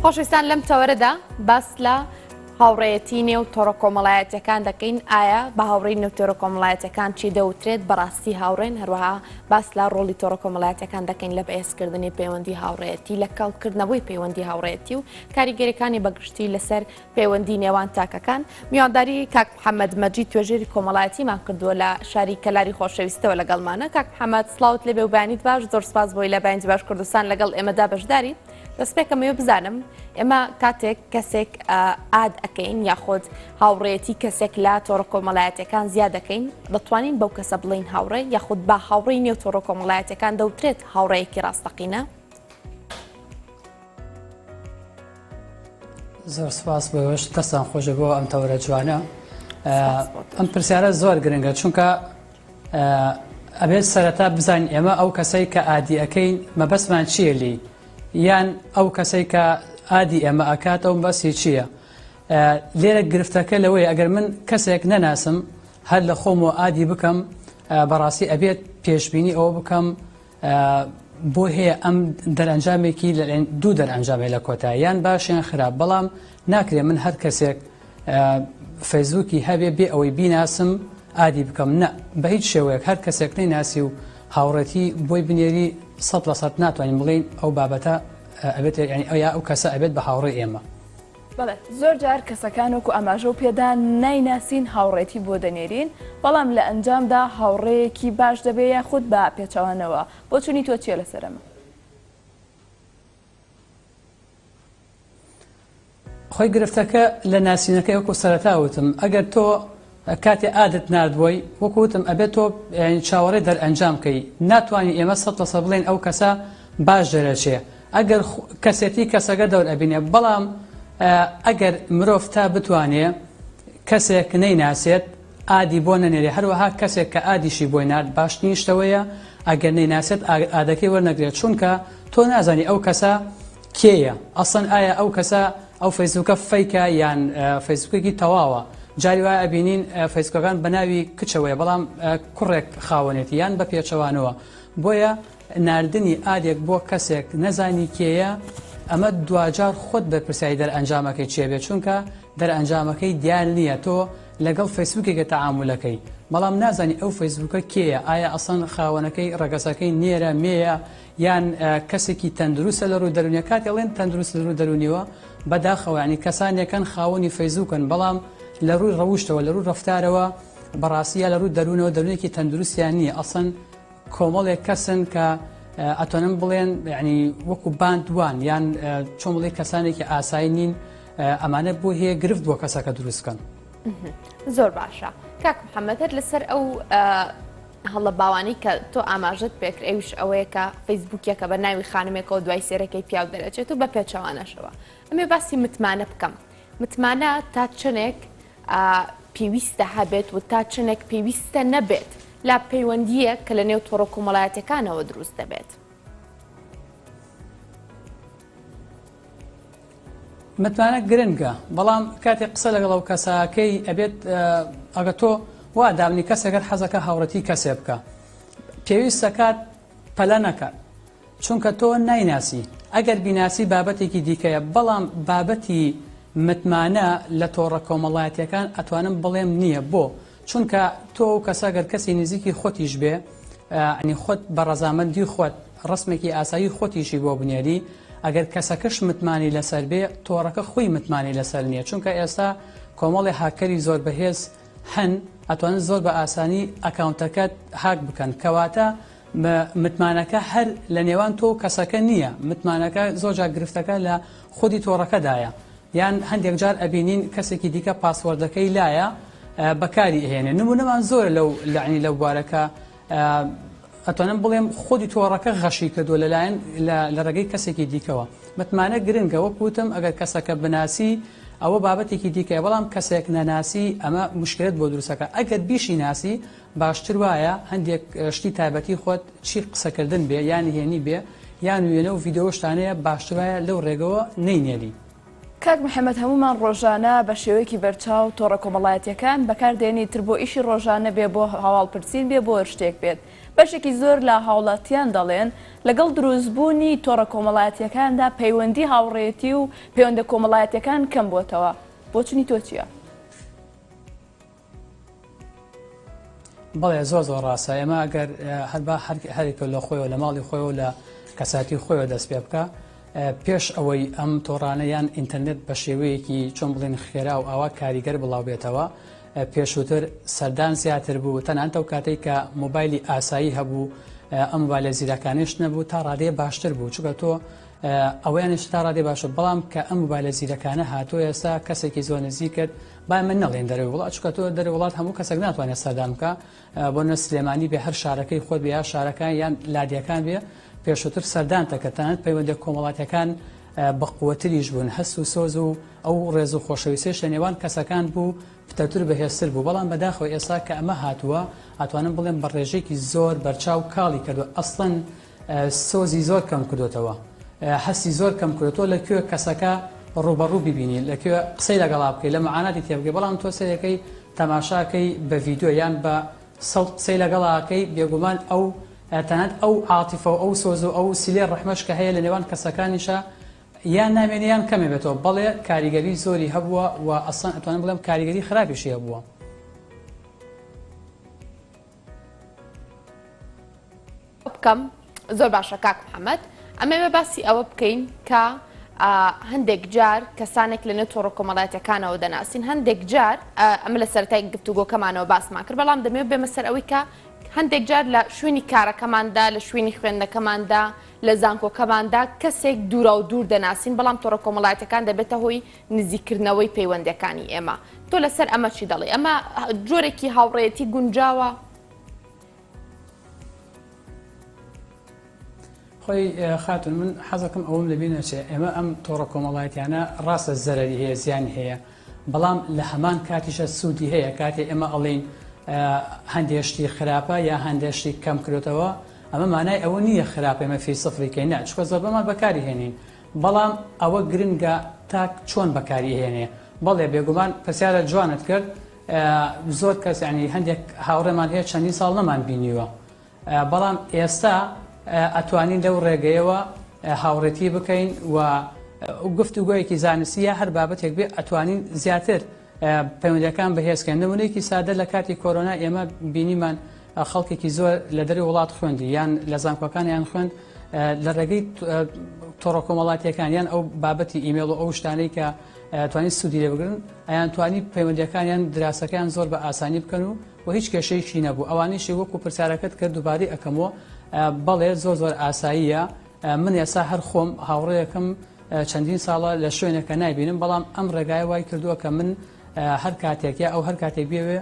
خۆشەویستان لەم تەوەرەدا باس لە هاوڕێیەتی نێو تۆڕە کۆمەڵایەتیەکان دەکەین. ئایا بە هاوڕێی نێو تۆڕە کۆمەڵایەتیەکان چی دەوترێت بەڕاستی هاوڕێن؟ هەروەها باس لە ڕۆڵی تۆڕە کۆمەڵایەتیەکان دەکەین لە بەهێزکردنی پەیوەندی هاوڕێیەتی، لە کەڵکردنەوەی پەیوەندی هاوڕێیەتی و کاریگەریەکانی بەگشتی لەسەر پەیوەندی نێوان تاکەکان. میوانداری کاک محەممەد مەجید توێژێری کۆمەڵایەتیمان کردووە لە شاری کەلاری خۆشەویستەوە لەگەڵمانە. کاک محەممەد سڵاوت لێبێ و بەیانیت باش، زۆر سپاس بۆی لە بەیانی باش کوردستان لەگەڵ ئێمەدا بەشداری. دەستپێکەمەوە بزانم ئێمە کاتێک کەسێک ئاد ئەەکەین یاخۆت هاوڕێتی کەسێک لە تۆڕە کۆمەڵایەتەکان زیاد دەکەین، دەتوانین بەو کەسە بڵین هاوڕێ یاخود با هاوڕێی نێو تۆڕە کۆمەڵایەتەکان دەوترێت هاوڕێیەکی ڕاستەقینە؟ زۆر سپاس بۆش دەستان خۆشە بۆ ئەم تەورە جوانە. ئەم پرسیارە زۆر گرنگە چونکە ئەبێت سەرەتا بزانین ئێمە ئەو کەسەی کە ئادی ئەەکەین مەبەسمان چییە لی، یان ئەو کەسەی کە ئادی ئێمە ئەکات ئەو بەسی چییە؟ لێرە گرفتەکە لەوەی ئەگەر من کەسێک نەناسم هەر لە خۆم و ئادی بکەم، بەڕاستی ئەبێت پێشبینی ئەوە بکەم بۆ هەیە ئەم دەرەنجامێکی دوو دەرەنجامێ لە کۆتایی، یان باشیان خراپ. بەڵام ناکرێت من هەر کەسێک فەیسبووکی هەبێ بێ ئەوەی بیناسم ئادی بکەم، نە بە هیچ شێوەیەک هەر کەسێک نەیناسی و هاوڕێتی بۆی بنێری 100% ناتوانین بڵین ئەو بابەتە ئەبێت ینی ئەو کەسە ئەبێت بە هاوڕێ ئێمە. بەڵێ زۆر جار کەسەکان وەکو ئەماژە و پێدا نایناسین هاوڕێتی بۆ دەنێرین، بەڵام لە ئەنجامدا هاوڕێیەکی باش دەبێ یاخود بە پێچەوانەوە. بۆ چوونی تۆ چیە لەسەرەمە؟ خۆی گرفتەکە لە ناسینەکەی وەکو سەرەتا وتم، ئەگەر تۆ کاتێ ئادت نردبووی وەکوتم ئەبێت تۆ چاوەڕێ دەرئەنجام کەی، ناتوانین ئێمە 100% بڵێن ئەو کەسە باش دەرەچێ ئەگەر کەسێتی کەسەکە دەور ئەبینێ. بەڵام ئەگەر مرۆڤ تا بتوانێ کەسێک نەیناسێت ئادی بۆ نەنێرێ، هەروەها کەسێک کە ئادیشی بۆی نرد باشترین شتەوەیە ئەگەر نەیناسێت ئادەکەی وەرنەگرێت، چونکە تۆ نازانی ئەو کەسە کێیە ئەسڵەن، ئایا ئەو کەسە ئەو فەیسبووکە فەیکە یان فەیسبووکێکی تەواوە. جاری وایە ئەبینین فەیسبووکەکان بە ناوی کچەوەیە بەڵام کوڕێک خاوەنێتی یان بە پێچەوانەوە. بۆیە ناردنی ئادێک بۆ کەسێک نەزانی کێیە ئەمە دوجار خۆت بە پرسیاری دەرئەنجامەکەی چێ بێت، چونکە دەرئەنجامەکەی دیار نییە تۆ لەگەڵ فەیسبووکێکە تەعامولەکەی، بەڵام نازانی ئەو فەیسبووکە کێیە، ئایا ئەسڵەن خاوەنەکەی ڕەگەزەکەی نێرە مێیە یان کەسێکی تەندروستە لە ڕوو دەرونیە. کاتێڵێن تەندروست لە ڕوو دەرونیەوە بەداخەوە ینی کەسانێکن خاوەنی فەیسبووکن، بەڵام لە ڕووی ڕەوشتەوە لە ڕوو ڕەفتارەوە بەڕاستیە لە ڕوو دەرونەوە دەرونێکی تەندروستیان نییە. ئەسڵەن کۆمەڵێک کەسن کە ئەتوانم بڵێن ینی وەکو باندوان یان چۆن بڵێ کەسانێکی ئاسایی نین، ئەمانە بۆ هەیە گرفت بۆ کەسەکە دروستکەن. زۆر باشە. کاک محەممەد هەر لەسەر ئەو هەڵە باوانی کە تۆ ئاماژت پێکرد ئەوش ئەوەیە کە فەیسبووکێکە بە ناوی خانمێکەوە دوای سێرەکەی پیاو دەرەچێت و بە پێچەوانەشەوە. ئەمێ باسی متمانە بکەم. متمانە تا چنێک پێویستە هەبێت و تا چنێک پێویستە نەبێت لە پەیوەندیە کە لە نێو تۆڕە کۆمەڵایەتەکانەوە دروست دەبێت. متمانە گرنگە، بەڵام کاتێک قسە لەگەڵ ئەو کەساکەی ئەبێت ئەگە تۆ وا دامنی کەسێکەر حەزەکە هاوڕەتی کەسێ بکە پێویستە کات پەلە نەکات، چونکە تۆ نایناسی. ئەگەر بیناسی بابەتێکی دیکەیە، بەڵام بابەتی متمانە لە تۆڕە کۆمەڵایەتیەکان ئەتوانم بڵێم نییە. بۆ چونکە تۆ کەسەگەر کەسی نزیکی خۆتیش بێ ینی خۆت بە ڕەزامەندی خۆت ڕسمێکی ئاسایی خۆتیشی بۆ بنێری، ئەگەر کەسەکەش متمانی لەسەر بێ تۆڕەکە خۆی متمانی لەسەر نییە، چونکە ئێستا کۆمەڵی هاکەری زۆر بەهێز هەن ئەتوانن زۆر بە ئاسانی ئەکاونتەکەت هاک بکەن، کەواتە متمانەکە هەر لە نێوان تۆ کەسەکە نییە، متمانەکە زۆرجار گرفتەکە لە خودی تۆڕەکەدایە. یان هەندێک جار ئەبینین کەسێکی دیکە پاسوەردەکەی لایە بەکاری هێنێ. نمونەمان زۆر لەعنی لەو بوارەکە ئەتوانم بڵێم خودی تۆڕەکە غەشی کردووە لەلایەن لە ڕێگەی کەسێکی دیکەوە. متمانە گرنگە، وەکوتم ئەگەر کەسەکە بناسی ئەوە بابەتێکی دیکەیە، بەڵام کەسێک نەناسی ئەمە مشکلت بۆ دروستەکە. ئەگەر بیشی ناسی باشتر وایە هەندێک شتی تایبەتی خۆت چی قسەکردن بێ یانی هێنی بێ یان وێنە و ڤیدیۆ شتانەیە باشتر وایە لەو ڕێگەوە نەینێری. کاک محەممەد هەمومان ڕۆژانە بە شێوەیەکی بەرچاو تۆڕە کۆمەڵایەتیەکان بەکاردێنی تر بۆ ئیشی ڕۆژانە بێ بۆ هەواڵپرسین بێ بۆ شتێک بێت. بەشێکی زۆر لە هاوڵاتیان دەڵێن لەگەڵ دروستبوونی تۆڕە کۆمەڵایەتیەکاندا پەیوەندی هاوڕێتی و پەیوەندە کۆمەڵایەتیەکان کەم بۆتەوە. بۆچنی تۆ چییە؟ بەڵێ زۆر زۆر ڕاستە. ئێمە ئەگەر هەرێک لە خۆیەوە لە ماڵی خۆیەوە لە کەساتی خۆیەوە دەست پێ بکە پێش ئەوەی ئەم تۆڕانەیان ئینتەرنێت بە شێوەیەکی چۆن بڵێن خێرا و ئاوا کاریگەر بڵاو بێتەوە پێشووتر سەردان زیاتر بوو تەنانەت ئەو کاتێک کە مۆبایلی ئاسایی هەبوو ئەم مۆبایلە زیرەکانیش نەبوو تا ڕادێ باشتر بوو چونکە تۆ ئەوەیانش تا ڕادێ باشە بەڵام کە ئەم مۆبایلە زیرەکانە هاتۆ ئێستا کەسێکی زۆر نزیکت با من نەڵێن دەرەوە وڵات چونکە تۆ دەرەوە وڵات هەموو کەسێک ناتوانێت سەردان بکە بۆ نە سلێمانی بێ هەر شارەکەی خۆت بێ یا شارەکان یان لادیەکان بێ پێشووتر سەردان تەکە تەنانەت پەیوەندی کۆمەڵاتیەکان بەقووەتریش بوون هەست و سۆز و ئەو ڕێز و خۆشەویستیش لە نێوان کەسەکان بوو پتەتر بەهێزتر بوو بەڵام بەداخەوە ئێستا کە ئەمە هاتووە ئەتوانم بڵێم بە ڕێژێکی زۆر بەرچاو کاڵی کردو ئەسڵەن سۆزی زۆر کەم کردوتەوە هەستی زۆر کەم کردوتەوە لەکوێ کەسەکە ڕوبەڕوو ببینی لەکوێ قسەی لەگەڵا بکەی لە معاناتی تێبگەی بەڵام تۆ سەرەکەی تەماشاکەی بە ڤیدیۆ یان بە سەڵ قسەی لەگەڵاکەی بێگومان ئەو تەنانەت ئەو عاتیفە و ئەو سۆز و ئەو سیلێ ڕەحمەش کە هەیە لە نێوان کەسەکانیشە یان نامێنیان کەمێ بێتەوە بەڵێ کاریگەری زۆری هەبووە و ئەسڵەن ئەتوانم بڵێم کاریگەری خراپیشی هەبووە. بکەم زۆر باشە کاک محەممەد ئەمە بە باسی ئەوە بکەین کە هەندێک جار کەسانێک لە نێو تۆڕە کۆمەڵایەتیەکانەوە دەناسین هەندێک جار ئەمە لە سەرەتای گفتوگۆکەمانەوە باسمان کرد بەڵام دەمەوێت بێمە سەر ئەوەی کە هەندێک جار لە شوێنی کارەکەماندا لە شوێنی خوێندنەکەماندا لە زانکۆکەماندا کەسێک دوورە و دوور دەناسین بەڵام تۆڕە کۆمەڵایەتەکان دەبێتە هۆی نزیکردنەوەی پەیوەندەکانی ئێمە تۆ لەسەر ئەمە چی دەڵێ ئەمە جۆرێکی هاوڕێتی گونجاوە؟ خۆی خاتون من حەزەکەم ئەوم لەبینە چێ ئێمە ئەم تۆڕە کۆمەڵایەتیانە ڕاستە زەرەری هەیە زیانی هەیە بەڵام لە هەمان کاتیشە سوودی هەیە کاتێ ئێمە ئەڵێن هەندێشتی خراپە یا هەندێشتی کەم کردوتەوە ئەمە مانای ئەوە نییە خراپە ئێمە فی سفریکەی نا چکە زۆربەمان بەکاری هێنین بەڵام ئەوە گرنگە تا چۆن بەکاری هێنێ بەڵێ بێگومان پرسیارە جوانت کرد زۆر کەس ینی هەندێک هاوڕێمان هەیە چەندی ساڵ نەمان بینیوە بەڵام ئێستا ئەتوانین لەو ڕێگەیەوە هاوڕێتی بکەین و گفتوگۆیەکی زانستیە هەر بابەتێک بێ ئەتوانین زیاتر پەیوەندیەکان بەهێزکەن نمونەیەکی سادە لە کاتی کۆرۆنا ئێمە بینیمان خەڵکێکی زۆر لە دەری وڵات خوێندی یان لە زانکۆکانیان خوێند لە ڕێگەی تۆڕە کۆمەڵاتیەکان یان ئەو بابەتی ئیمێڵ و ئەو شتانەی کە توانین سوودی لێ بگرن ئەیان توانی پەیوەندیەکانیان دراسەکان زۆر بە ئاسانی بکەن و هیچ کێشەیەکی نەبوو ئەوانیشی وەکو پرسیارەکەت کرد دووبارەی ئەەکەمەوە بەڵێ زۆر زۆر ئاساییە من ئێستا هەر خۆم هاوڕێیەکەم چەندین ساڵە لە شوێنێکە نایبینم بەڵام ئەم ڕێگای وای کردووە کە من هەر کاتێک یا ئەو هەر کاتێک بێوێ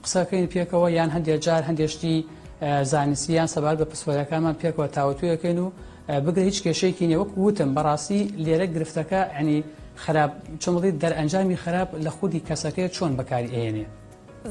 قسەکەین پێکەوە یان هەندێک جار هەندێشتی زانستییان سەبار بە پسپۆرەکانمان پێکەوە تاوەتویەکەین و بگرە هیچ کێشەیەکی نیە وەکو وتم بەڕاستی لێرە گرفتەکە ینی خراپ چۆنڵی دەرئەنجامی خراپ لە خودی کەسەکەی چۆن بەکاری ئێنێ.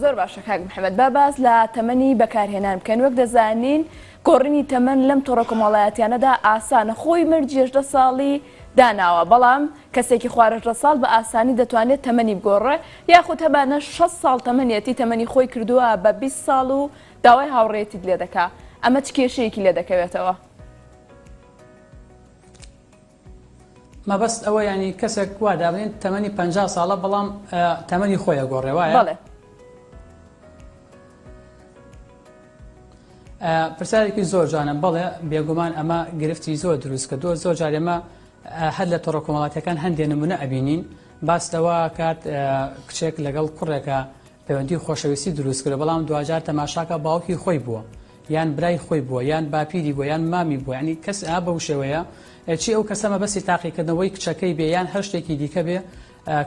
زۆر باشە کاک محەممەد با باز لە تەمەنی بەکارهێنان بکەن وەک دەزانین گۆڕینی تەمەن لەم تۆڕە کۆمەڵایەتیانەدا ئاسانە خۆی مرد 18 ساڵی داناوە بەڵام کەسێکی خوارەژدە ساڵ بە ئاسانی دەتوانێت تەمەنی بگۆڕێ یاخود هەبانە 6 ساڵ تەمەنیەتی تەمەنی خۆی کردووە بە 20 ساڵ و داوای هاوڕێتی لێ دەکا ئەمە چ کێشەیەکی لێ دەکەوێتەوە؟ مەبەست ئەوە ینی کەسێک وا دابنین تەمەنی 50 ساڵە بەڵام تەمەنی خۆیە گۆڕێ وایە؟ بەڵێ. پرسیارێکی زۆر جوانە بەڵێ بێگومان ئەمە گرفتی زۆر دروست کردووە زۆر جار ئێمە هەر لە تۆڕە کۆمەڵاتیەکان هەندێک نمونە ئەبینین باستەوە کات کچێک لەگەڵ کوڕێکە پەیوەندی خۆشەویستی دروست کرد بەڵام دوجار تەماشاکە باوکی خۆی بووە یان برای خۆی بووە یان باپیری بووە یان مامی بووە ینی کەس بەو شێوەیە چی ئەو کەسەمە بەسی تاقیکردنەوەی کچەکەی بێ یان هەر شتێکی دیکە بێ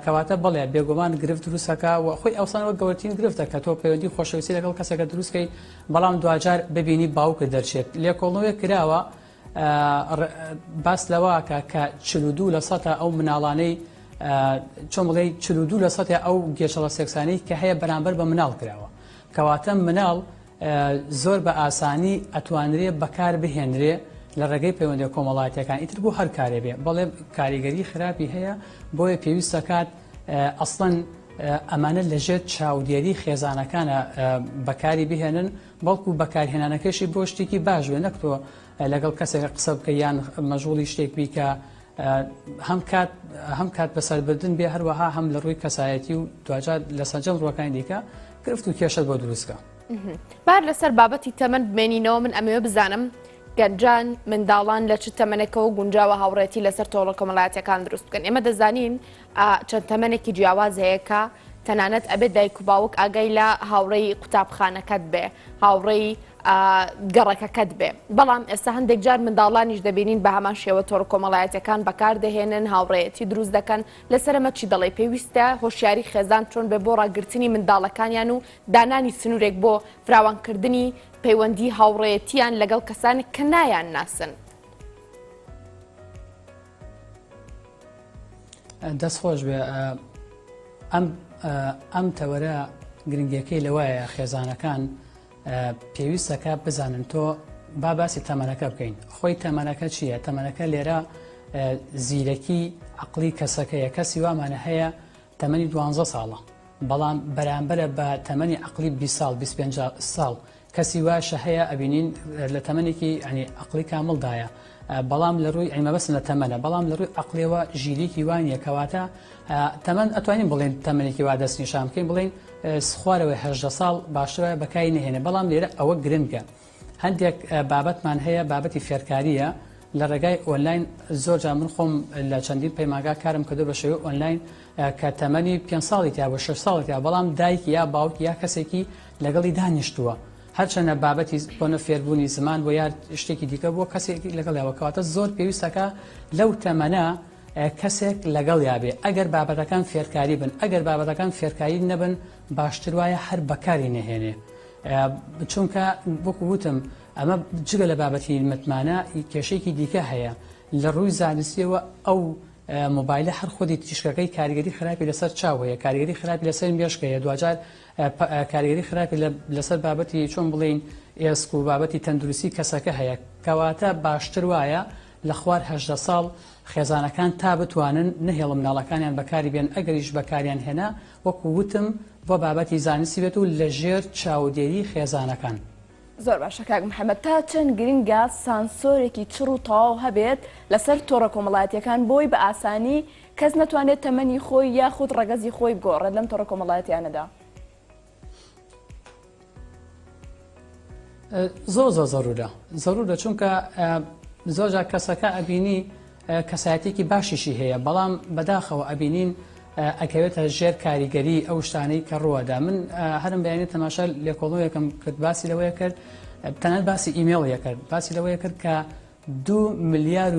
کەواتە بڵێ بێگومان گرفت دروستەکە و خۆی ئەوسانەوە گەورەترین گرفتە کە تۆ پەیوەندی خۆشەویستی لەگەڵ کەسەکە دروستکەی بەڵام دوجار ببینی باوکە دەرچێت لێکۆڵنەوەی کراوە باس لەوەکە کە 42% ئەو مناڵانەی چۆن بڵێ 42% ئەو گێشەڵە سێکسانەی کە هەیە بەرامبەر بە مناڵ کراوە کەواتە مناڵ زۆر بە ئاسانی ئەتوانرێ بەکار بهێنرێ لە ڕێگەی پەیوەندی کۆمەڵایەتیەکان ئیتر بۆ هەر کارێ بێ بەڵێ کاریگەری خراپی هەیە بۆیە پێویستە کات ئەسڵەن ئەمانە لەژێر چاودێری خێزانەکانە بەکاری بهێنن بەڵکو بەکارهێنانەکەشی بۆ شتێکی باش بێ نەکتۆ لەگەڵ کەسێک قسە بکە یان مەژوڵی شتێک بیکە هەم کات بەسەربردن بێ هەروەها هەم لە ڕووی کەسایەتی و دوجار لە سەرجەم ڕوەکانی دیکە گرفت و کێشت بۆ دروستکە. بار لەسەر بابەتی تەمەن بمێنینەوە من ئەمەوە بزانم گەنجان منداڵان لە چ تەمەنێکەوە گونجاوە هاوڕێتی لەسەر تۆڵە کۆمەڵایەتیەکان دروست بکەن. ئێمە دەزانین چەند تەمەنێکی جیاواز هەیە کە تەنانەت ئەبێت دایک و باوک ئاگای لە هاوڕێی قوتابخانەکەت بێ هاوڕێی گەڕەکەکەت بێ بەڵام ئێستا هەندێک جار منداڵانیش دەبینین بە هەمان شێوە تۆڕە کۆمەڵایەتیەکان بەکاردەهێنن هاوڕێتی دروست دەکەن لەسەرمە چی دەڵێ پێویستە هۆشیاری خێزان چۆن بێ بۆ ڕاگررتنی منداڵەکانیان و دانانی سنوورێک بۆ فراوانکردنی پەیوەندی هاوڕێتیان لەگەڵ کەسانێک کە نایان ناسن. دەستخۆش بێ ئەم تەوەرە گرنگیەکەی لەوایە خێزانەکان پێویستەکە بزانن تۆ با باسی تەمەنەکە بکەین خۆی تەمەنەکە چییە؟ تەمەنەکە لێرە زیرەکی عقلی کەسەکەیە کەسی وامانە هەیە تەمەنی 12 ساڵە بەڵام بەرامبەرە بە تەمەنی عقلی 20 ساڵ 25 ساڵ کەسی واشە هەیە ئەبینین لە تەمەنێکی ئەنی عقلی کامڵدایە بەڵام لە ڕووی ئەیمە بەس لە تەمەنە بەڵام لە ڕووی عقلێەوە ژیرێکی وانیە کەواتە تەمەن ئەتوانین بڵێن تەمەنێکی وا دەست نیشان بکەین بڵێن خوارەوەی 18 ساڵ باشترە بەکاری نهێنێ بەڵام لێرە ئەوە گرنگە هەندێک بابەتمان هەیە بابەتی فێرکاریە لە ڕێگای ئۆنلاین زۆر جا من خۆم لە چەندین پەیماگا کارم کردو بە شێوەی ئۆنلاین کە تەمەنی 5 ساڵی یا بۆ 6 ساڵی یا بەڵام دایک یا باوک یا کەسێکی لەگەڵی دانیشتووە هەرچەنە بابەتی بۆنە فێربوونی زمان بۆ یار شتێکی دیکە بۆ کەسێکی لەگەڵیەوە کەواتە زۆر پێویستەکە لەو تەمەنە کەسێک لەگەڵ یابێ ئەگەر بابەتەکان فێرکاری بن ئەگەر بابەتەکان فێرکاری نەبن باشتر وایە هەر بەکاری نەهێنێ چونکە وەکو وتم ئەمە جگە لە بابەتی متمانە کێشەیەکی دیکە هەیە لە ڕووی زانستیەوە ئەو مۆبایلە هەر خودی تیشکەکەی کاریگەری خراپی لەسەر چاو هەیە کاریگەری خراپی لەسەر مێشکەیە دوجار کاریگەری خراپی لەسەر بابەتی چۆن بڵین ئێسک و بابەتی تەندروستی کەسەکە هەیە کەواتە باشتر وایە لە خوار 18 ساڵ خێزانەکان تا بتوانن نهێڵ مناڵەکانیان بەکاری بێن ئەگەریش بەکاریان هێنا وەکو وتم بۆ بابەتی زانستی بێت و لە ژێر چاودێری خێزانەکان. زۆر باشە کاک محەممەد تا چەند گرنگە سانسۆرێکی چڕ و تەواو هەبێت لەسەر تۆڕە کۆمەڵایەتیەکان بۆی بە ئاسانی کەس نەتوانێت تەمەنی خۆی یاخود ڕەگەزی خۆی بگۆڕێت لەم تۆڕە کۆمەڵایەتیانەدا. زۆر زەرورە چونکە زۆرجار کەسەکە ئەبینی کەسایەتێکی باشیشی هەیە بەڵام بەداخەوە ئەبینین ئەکەوێتە ژێر کاریگەری ئەو شتانەی کە ڕوەدا من هەرم بەیانی تەماشا لێکۆڵەوەیەکەم کرد باسی لەوەیە کرد تەنانەت باسی ئیمێڵیە کرد باسی لەوەیە کرد کە 2.5 ملیار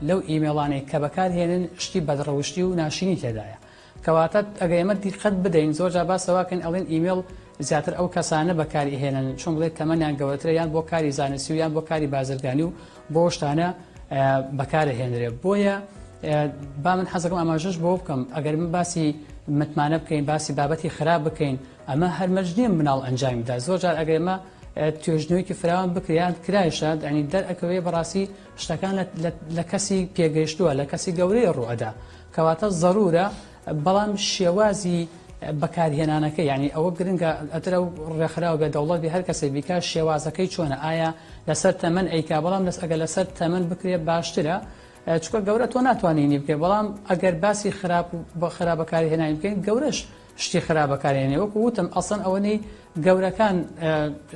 لەو ئیمێڵانەی کە بەکارهێنن شتی بەدڕەوشتی و ناشینی تێدایە کەواتە ئەگەر ئێمە دیقەت بدەین زۆرجار باسەواکەن ئەڵێن ئیمێڵ زیاتر ئەو کەسانە بەکاری هێنن چۆن بڵێت تەمەنیان گەورەترە یان بۆ کاری زانستی و یان بۆ کاری بازرگانی و بۆ شتانە بەکارهێنرێ بۆیە با من حەزەکەم ئاماژەش بۆ بکەم ئەگەر من باسی متمانە بکەین باسی بابەتی خراپ بکەین ئەمە هەرمەجدی مناڵ ئەنجامیدا زۆرجار ئەگەر ئێمە توێژنەوەیکی فراوان بکریان کرایشات ئەنی دەرئەکەوێ بەڕاستی شتەکان لە کەسی پێگەیشتووە لە کەسی گەورەی ڕوئەدا کەواتە زەرورە بەڵام شێوازی بەکارهێنانەکە یعنی ئەوە گرنگە ئەترە و ڕێکخراوە بێ دەوڵەت بێ هەر کەسێک بیکە شێوازەکەی چۆنە ئایا لەسەر تەمەن ئەیکا بەڵام دەست ئەگەر لەسەر تەمەن بکرێ باشترە چکە گەورە تۆ ناتوانینی بکەی بەڵام ئەگەر باسی خراپەکاری بکەین گەورەش شتی خراپەکارێنێ وەکو وتم ئەسڵەن ئەوەنەی گەورەکان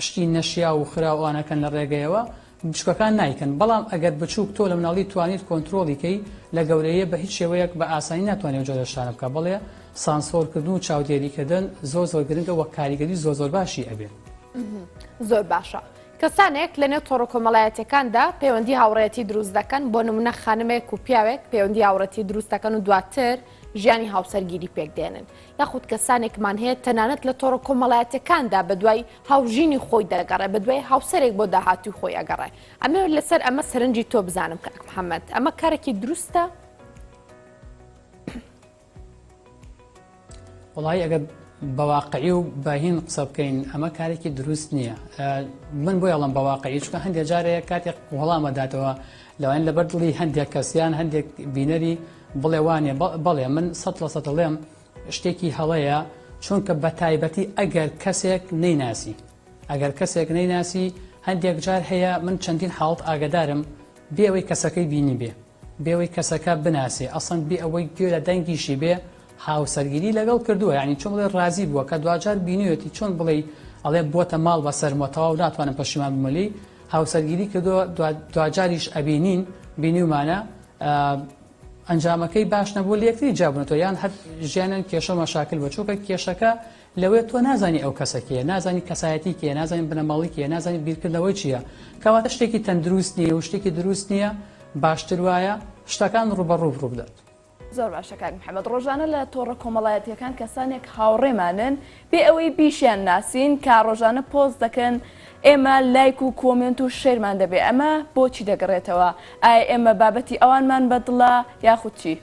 شتی نەشیا و خراوانەکەن لە ڕێگەیەوە بچکەکان نایکەن بەڵام ئەگەر بچووک تۆ لە مناڵی توانیت کۆنتترۆلیکەی لە گەورەیە بە هیچ شێوەیەک بە ئاسانی ناتوانێت جۆرەشانە بکە بڵێ سانسۆرکردن و چاودێریکردن زۆر گرنگە وە کاریگەری زۆر باشی ئەبێت. زۆر باشە. کەسانێک لەنێو تۆڕە کۆمەڵایەتیەکاندا پەیوەندی هاوڕێتی دروست دەکەن بۆ نمونە خانمێک و پیاوێک پەیوەندی هاوڕێتی دروست دەکەن و دواتر ژیانی هاوسەرگیری پێکدێنن یاخود کەسانێکمان هەیە تەنانەت لە تۆڕە کۆمەڵایەتیەکاندا بە دوای هاوژینی خۆی دەگەڕێ بە دوای هاوسەرێک بۆ داهاتوی خۆی ئەگەڕێ ئەمە لەسەر ئەمە سەرنجی تۆ بزانم کاک محەممەد ئەمە کارێکی دروستە؟ وڵی ئەگەر بەواقعی و باهین قسە بکەین ئەمە کارێکی دروست نییە من بۆ ئەڵم بەواقعی چکە هەندێک جارەیە کاتێک وەڵامەداتەوە لەوان لەبەر دڵی هەندێک کەسیان هەندێک بینەری بڵێ وانێ بەڵێ من 100% دڵێم شتێکی هەڵەیە چونکە بە تایبەتی ئەگەر کەسێک نەیناسی هەندێک جار هەیە من چەندین حاڵت ئاگدارم بێەوەی کەسەکەی بینی بێ بێەوەی کەسەکە بناسێ ئەسڵەن بێ ئەوەی گوێ لە دەنگیشی بێ هاوسەرگیری لەگەڵ کردووە یعنی چۆن بڵێ ڕازی بووە کە دوجار بینیوێتی چۆن بڵێ ئەڵێ بۆتە ماڵ بە سەرمەتەوە و ناتوانم پەشیمان بمەلی هاوسەرگیری کردووە دوجاریش ئەبینین بینیومانە ئەنجامەکەی باش نەبوو لە یەکتری جابوونەوە یان هەر ژیانیان کێشە مەشاکل بە چووکە کێشەکە لەوێ تۆ نازانی ئەو کەسەکەیە نازانی کەسایەتی کێ نازانین بنەماڵی کێ نازانین بیرکردنەوەی چییە کەواتە شتێکی تەندروست نییە و شتێکی دروست نییە باشتر وایە شتەکان ڕوبەڕوو ڕوو بدات. زۆر باشە کاک محەممەد ڕۆژانە لە تۆڕە کۆمەڵایەتیەکان کەسانێک هاوڕێمانن بێ ئەوەی بیشیان ناسین کا ڕۆژانە پۆست دەکەن ئێمە لایک و کۆمنت و شێرمان دەبێ ئەمە بۆچی دەگەڕێتەوە ئایا ئێمە بابەتی ئەوانمان بەدڵە یاخود چی؟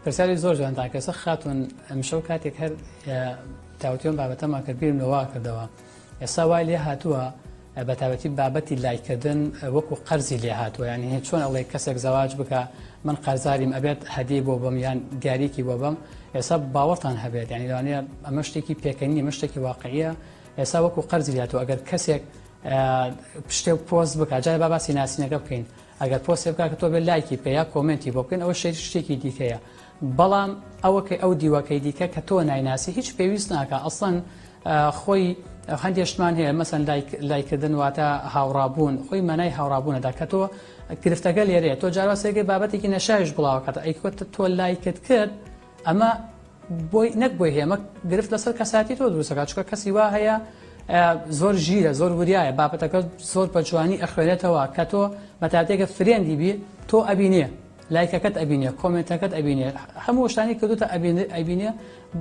پرسیاری زۆر جوانتان کەسە خاتون ئەمشەو کاتێک هەر تاوتیۆن بابەتەمان کرد بیرم لەوا کردەوە ئێستا وای لێ هاتووە بە تایبەتی بابەتی لایکردن وەکو قەرزی لێ هاتووە ینی هیچ چۆن ئەڵێ کەسێک زەواج بکە من قەرزاریم ئەبێت هەدیە بۆ بم یان دیارێکی بۆ بم ئێستا باوەڕتان هەبێت ینی لەوانەیە ئەمە شتێکی پێکەنی ئەمە شتێکی واقعیە ئێستا وەکو قەرزی هاتووە ئەگەر کەسێک شتێ پۆست بکە جای باسی ناسینەکە بکەین ئەگەر پۆسێ بکە کە تۆ بێ لایکی پێ یا کۆمنتی بۆ بکەین ئەوە شتێکی دیکەیە بەڵام ئەوەکە ئەو دیوەکەی دیکە کە تۆ نایناسی هیچ پێویست ناکە ئەسڵەن خۆی هەندێشتمان هەیە مەسەن لایکردن واتە هاوڕابوون خۆی مەنای هاوڕابوونەدا کە تۆ گرفتەکە لێرەیە تۆ جاواسێکی بابەتێکی نەشایش بڵاوکاتە ئەیکوتە تۆ لایکت کرد ئەمە بۆی نەک بۆی هێمە گرفت لەسەر کەساتی تۆ دروستەکە چکە کەسی وا هەیە زۆر ژیرە زۆر وریایە بابەتەکە زۆر بە جوانی ئەخوێنێتەوە کە تۆ بەتاتێکە فرێندی بی تۆ ئەبینێ لایکەکەت ئەبینێ کۆمنتەکەت ئەبینێ هەموو شتانی کردوتە ئەبینێ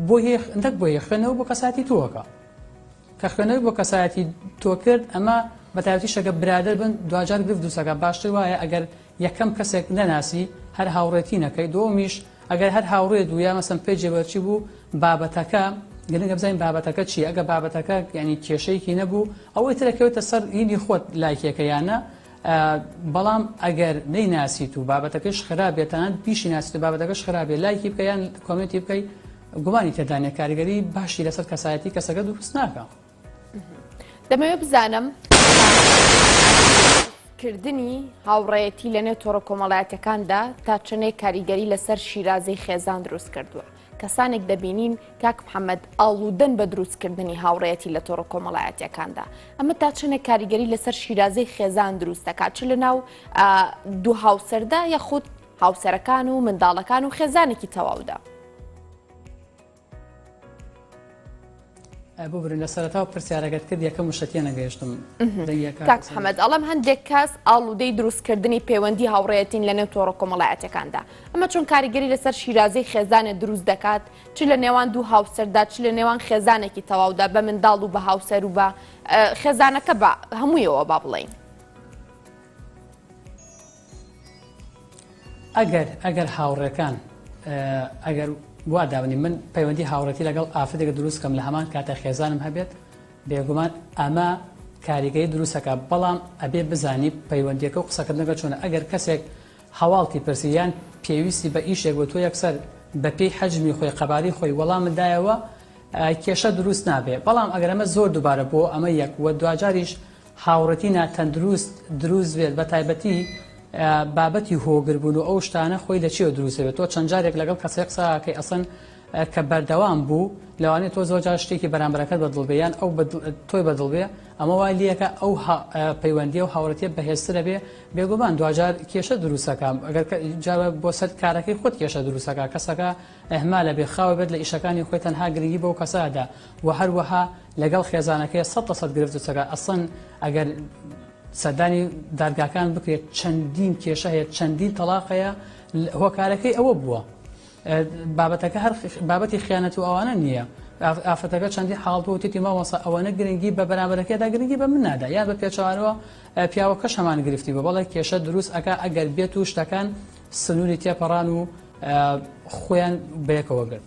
بۆ نەک بۆ خوێنەوە بۆ کەساتی تۆوەکە کە خوێنەوەی بۆ کەسایەتی تۆ کرد ئەمە بەتایبەتی شەکە برادر بن دوجار گرفت دووسەکە باشتر وایە ئەگەر یەکەم کەسێک نەناسی هەر هاوڕێتی نەکەی دۆمیش ئەگەر هەر هاوڕێت و یا مەسەن پێی جێبەرچی بوو بابەتەکە گرنگە بزانین بابەتەکە چی ئەگە بابەتەکە ینی کێشەیەکی نەبوو ئەوەی ترەکەوێتە سەر هینی خۆت لایکێکە یانە بەڵام ئەگەر نەیناسیت و بابەتەکەش خراپێتان پیشی ناسیت و بابەتەکەش خراپێت لایکی بکە یان کۆمنتی بکەی گومانی تێدانێ کاریگەری باشی لەسەر کەسایەتی کەسەکە دروست ناکە. دەمەوێت بزانم کردنی هاوڕێیەتی لە نێو تۆڕە کۆمەڵایەتەکاندا تا چنێک کاریگەری لەسەر شیرازەی خێزان دروست کردووە کەسانێک دەبینین کاک محەممەد ئاڵودەن بە دروستکردنی هاوڕێیەتی لە تۆڕە کۆمەڵایەتەکاندا ئەمە تا چنێک کاریگەری لەسەر شیرازەی خێزان دروست دەکات چ لە ناو دوو هاوسەردا یەخود هاوسەرەکان و منداڵەکان و خێزانێکی تەواودا. بۆ برن لە سەرەتاوە پرسیارەکەت کرد یەکەم وشەتیە نەگەیشتم کاک محەممەد ئەڵەم هەندێک کەس ئاڵودەی دروستکردنی پەیوەندی هاوڕێیەتین لە نێو تۆڕە کۆمەڵایەتەکاندا ئەمە چۆن کاریگەری لەسەر شیرازەی خێزانێ دروست دەکات چ لە نێوان دوو هاوسەردا چ لە نێوان خێزانێکی تەواودا بە منداڵ و بە هاوسەر و بە خێزانەکە بە هەموویەوە با بڵێین. ئەگەر هاوڕێکان ئەگەر وا داونی من پەیوەندی هاوڕێتی لەگەڵ ئافرەتێک دروستکەم لە هەمان کاتە خێزانم هەبێت بێگومان ئەمە کاریگەری دروستەکە بەڵام ئەبێ بزانی پەیوەندیەکە و قسەکردنەکە چۆنە ئەگەر کەسێک هەواڵتی پرسییان پێویستی بە ئیشێک بۆ تۆ یەکسەر بە پێی حەجمی خۆی قەباری خۆی وەڵامدایەوە کێشە دروست نابێت بەڵام ئەگەر ئەمە زۆر دووبارە بۆ ئەمە یەک وە دوجاریش هاوڕەتی ناتەندروست دروست بێت بە تایبەتی بابەتی هۆگربوون و ئەو شتانە خۆی لە چیەوە دروستەوێت تۆ چەند جارێک لەگەڵ کەسێک قسەکەی ئەسەن کە بەردەوام بوو لەوانێت تۆ زۆرجار شتێکی بەرامبەرەکەت بەدڵبێیان ئەو تۆی بەدڵبێ ئەمە وای لەکە ئەو پەیوەندی و هاوڕەتیە بەهێزترە بێ بێگومان دوجار کێشە دروستەکەم ئەگەر جارە بۆ سەر کارەکەی خۆت کێشە دروستەکە کەسەکە ئەهمالە بێ خاوە بێت لە ئیشەکانی خۆی تەنها گرنگی بەو کەسادا و هەروەها لەگەڵ خێزانەکەی 100% گرفت دوستەکە ئەسڵەن ئەگەر سەردانی دادگاکان بکرێت چەندین کێشە هەیە چەندین تەلاقەیە هۆکارەکەی ئەوە بووە بابەتەکە هەر بابەتی خیانەت و ئەوانە نییە ئافرەتەکە چەندی حاڵ بوو تێتی ماوەسە ئەوەنە گرنگی بە بەرامبەرەکەدا گرنگی بە من نادا یا بە پێچوانەوە پیاوەکەش هەمان گرفتی بە بەڵێ کێشە دروست ئەکا ئەگەر بێت و شتەکان سنووری تێپەڕان و خۆیان بەیەکەوە گرت.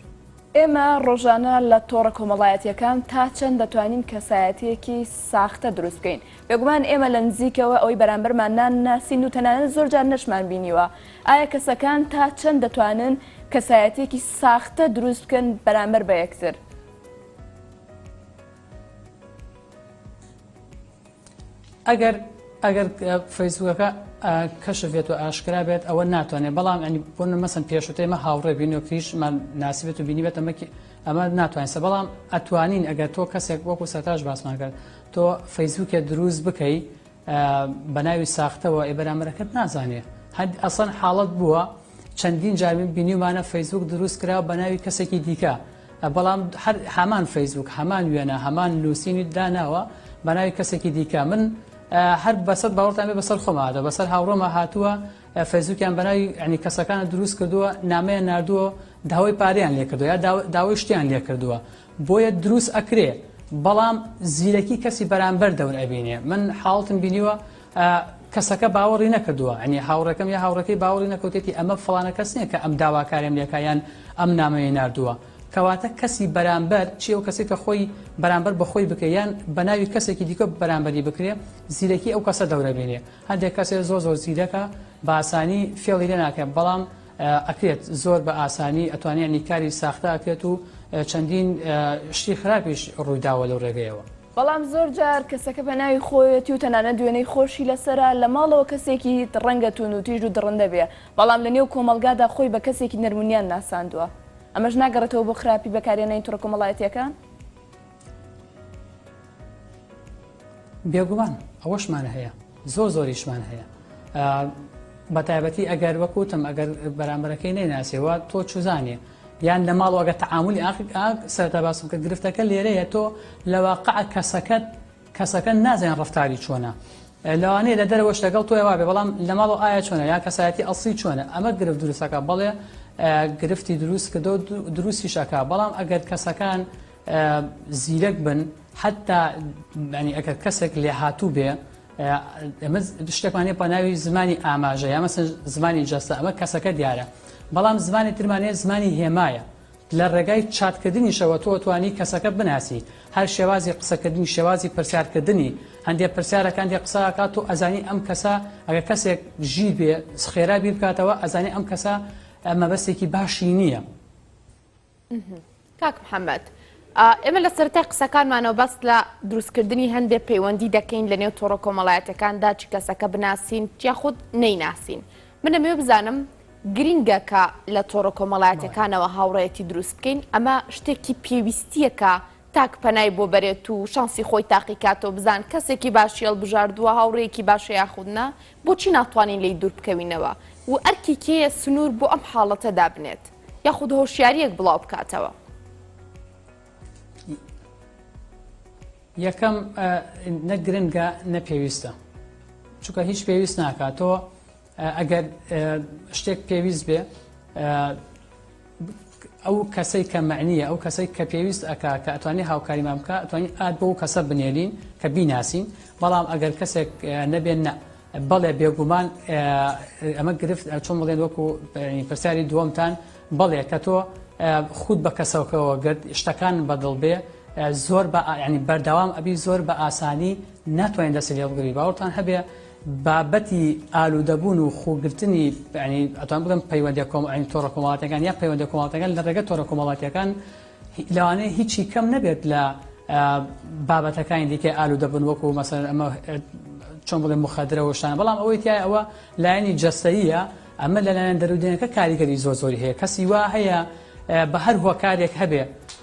ئێمە ڕۆژانە لە تۆڕە کۆمەڵایەتیەکان تا چەند دەتوانین کەسایەتیەکی ساختە دروست بکەین. بێگومان ئێمە لە نزیکەوە ئەوەی بەرامبەرمان ناسین و تەنانەت زۆر جار نەشمان بینیوە. ئایا کەسەکان تا چەند دەتوانن کەسایەتیەکی ساختە دروست بکەن بەرامبەر بە یەکتر؟ ئەگەر فەیسبوکەکە کەشفێت و ئاشکرا بێت ئەوە ناتوانێت، بەڵام بۆ مەسن پێشوتێمە هاوڕێ بینۆکتیشمان ناسیبێت و بینیبێت ئەمە ناتوانێت، بەڵام ئەتوانین ئەگەر تۆ کەسێک وەکو سەرتاش باسمان کرد تۆ فەیسبوکێ دروست بکەی بە ناوی ساختەوە بەرامبەرەکەت نازانێ. ئەسڵەن حاڵەت بووە چەندین جاربین بینیمانە فەیسبوک دروست کرا بە ناوی کەسێکی دیکە، بەڵام هەمان فەیسبوک هەمان وێنە هەمان نووسینی داناوە بە ناوی کەسێکی دیکە. من هەر بەسەر باوەڕتان بێ بەسەر خۆمادە بەسەر هاوڕۆمە هاتووە فەیسبوکیان بەناوی ینی کەسەکانە دروست کردووە، نامەیە نردووە، داوای پارەیان لێ کردووە یا داوای شتیان لێ کردووە، بۆیە دروست ئەکرێ بەڵام زیرەکی کەسی بەرامبەر دەور ئەبینێ. من حاڵتم بینیوە کەسەکە باوەڕی نەکردووە، ئەنی هاوڕەکەم یا هاوڕەکەی باوەڕی نەکەوتێتی ئەمە فڵانە کەس نییە کە ئەم داواکارێم لێکایان ئەم نامەیە نردووە. کەواتە کەسی بەرامبەر چی ئەو کەسێک کە خۆی بەرامبەر بەخۆی بکە یان بە ناوی کەسێکی دیکە بەرامبەری بکرێ زیرەکی ئەو کەسە دەورە بێنێ. هەندێک کەسێک زۆر زیرەکە بە ئاسانی فێڵی لێ ناکەێت، بەڵام ئەکرێت زۆر بە ئاسانی ئەتوانێت نیکاری ساختە ئەکرێت و چەندین شتی خراپیش ڕوویداوە لەو ڕێگەیەوە. بەڵام زۆر جار کەسەکە بە ناوی خۆیەتی و تەنانەت دوێنەی خۆشی لەسەرا لە ماڵەوە کەسێکی ڕەنگە تون و تیژ و دڕندە بێ، بەڵام لە نێو کۆمەلگادا خۆی بە کەسێکی نەرمونیان ناساندووە. ئەمەش ناگەڕێتەوە بۆ خراپی بەکارهێنانی تۆڕە کۆمەڵایەتیەکان؟ بێگومان ئەوەشمان هەیە، زۆریشمان هەیە، بە تایبەتی ئەگەر وەکوتم ئەگەر بەرامبەرەکەی نەیناسیەوە تۆ چوزانێ یان لە ماڵەوە ئەگە تەعاملی سەرەتا باسم کە گرفتەکە لێرەیە تۆ لە واقع کەسەکە نازانێن ڕەفتاری چۆنە، لەوانەیە لە دەرەوەش لەگەڵ تۆی وابێ، بەڵام لە ماڵەوە ئایا چۆنە یا کەسایەتی ئەسڵی چۆنە، ئەمە گرفت دروستەکە بەڵێ گرفتی دروست کردو دروستی شەکە. بەڵام ئەگەر کەسەکان زیرەک بن حتا ینی ئەگەر کەسێک لێ هاتوو بێ ئەمە شتێکمانێ بە ناوی زمانی ئاماژە یا مەسەن زمانی جەستە، ئەمە کەسەکە دیارە، بەڵام زمانی ترمانێت زمانی هێمایە. لە ڕێگای چاتکردنیشەوە تۆ توانی کەسەکە بناسی، هەر شێوازی قسەکردنی شێوازی پرسیارکردنی هەندێک پرسیارەکان دێ قسەکات و ئەزانی ئەم کەسە ئەگە کەسێک ژیر بێ خێرا بیر بکاتەوە ئەزانی ئەم کەسە مەبەستێکی باشی نییە. کاک محەممەد، ئێمە لە سەرەتای قسەکانمانەوە بەس لە دروستکردنی هەندێک پەیوەندی دەکەین لە نێو تۆڕە کۆمەڵایەتەکاندا چی کەسەکە بناسین چیا خودت نەیناسین. من دەمەوێ بزانم گرینگە کە لە تۆڕە کۆمەڵایەتەکانەوە هاوڕێتی دروست بکەین، ئەمە شتێکی پێویستیەکە تاک پەنای بۆ بەرێت و شانسی خۆی تاقیکاتەوە بزان کەسێکی باشی هەڵبژاردووە هاوڕێیەکی باشە یاخودنا بۆچی ناتوانین لی دوور بکەوینەوە و ئەرکی کێیە سنوور بۆ ئەم حاڵەتەدا بنێت یاخود هۆشیاریەک بڵاو بکاتەوە. یەکەم نەگرنگە نەپێویستە، چونکە هیچ پێویست ناکاتەوە. ئەگەر شتێک پێویست بێ ئەو کەسەی کە معنیە ئەو کەسەی کە پێویست ئەکا کە ئەتوانێت هاوکاریمان بکە ئەتوانین ئات بۆ کەسە بنێرین کە بیناسین، بەڵام ئەگەر کەسێک نەبێن نە بەڵێ بێگومان ئەمە گرفت چۆن بڵێن وەکو پرسیاری دووەمتان بەڵێ کە تۆ خود بە کەسەوەکەوە گرت شتەکان بەدڵ بێ زۆر ینی بەردەوام ئەبی زۆر بە ئاسانی ناتوانین دەستی لێ بگری. باوەڕتان هەبێ بابەتی ئالوودەبوون و خوگرتنی ینی ئەتوان بڵێم پەیوەندی تۆڕە کۆمەڵاتیەکان یا پەیوەندی کۆمەڵاتیەکان لە ڕێگە تۆڕە کۆمەڵاتیەکان لەوانەیە هیچی کەم نەبێت لە بابەتەکانی دیکە ئالوودەبوون وەکو مەسەڵەن ئەمە چۆن بڵێم مخەدرە و شتانە، بەڵام ئەوەی تایە ئەوە لایەنی جەستەییە، ئەمە لەلایەن دەرودێنەکە کاریگەری زۆری هەیە. کەسی وا هەیە بە هەر هۆکارێک هەبێ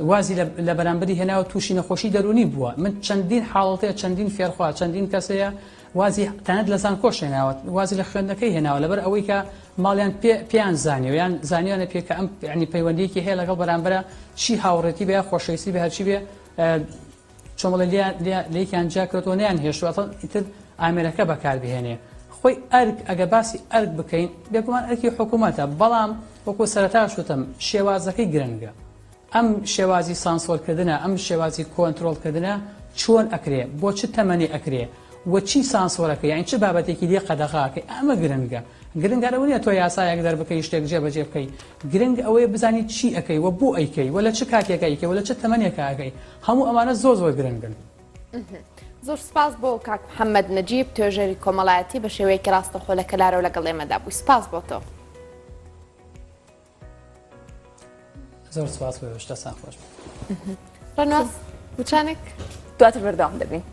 وازی لە بەرامبەری هێناوە تووشی نەخۆشی دەرونی بووە. من چەندین حاڵەتەیە چەندین فێرخوا چەندین کەسەیە وازی تەنەت لە زانکۆش هێناوە وازی لە خوێندنەکەی هێناوە لەبەر ئەوەی کە ماڵیان پێیان زانیوە یان زانیوانە پێ کە ئەم ینی پەیوەندیەکی هەیە لەگەڵ بەرامبەرە چی هاوڕێتی بێ خۆشەویستی بە هەرچی بێ چۆن بڵێ لێکیان جا کردەوە نیان هێشتوە ئیتر ئامێرەکە بەکاربهێنێ. خۆی ئەرک ئەگە باسی ئەرک بکەین بێگومان ئەرکی حکوومەتە، بەڵام وەکو سەرەتا شوتم شێوازەکەی گرنگە. ئەم شێوازی سانسۆرکردنە ئەم شێوازی کۆنتترۆلکردنە چۆن ئەکرێ بۆ چ تەمەنی ئەکرێ وە چی سانسۆرەکە یان چه بابەتێکی لێ قەدەغاکە ئەمە گرنگە. گرنگانە نیە تۆ یاسایەک دەربکەی شتێک جێبەجێ بکەی گرنگ ئەوەیە بزانی چی ئەەکەی وە بۆ ئەیکەی وە لە چ کاتێکە ئەیکەی وە لە چ تەمەنێکە ئەەکەی هەموو ئەمانە زۆر گرنگن. زۆر سپاس بۆ کاک محەممەد نەجیب توێژەری کۆمەڵایەتی بە شێوەیەکی ڕاستەخۆ لە کەلارە و لەگەڵ ئێمەدا بووی. سپاس بۆ تۆ. زۆر سپاس بۆ شتەسان خۆش. ڕەنواز وچانێک دواتر بەردەوام دەبین.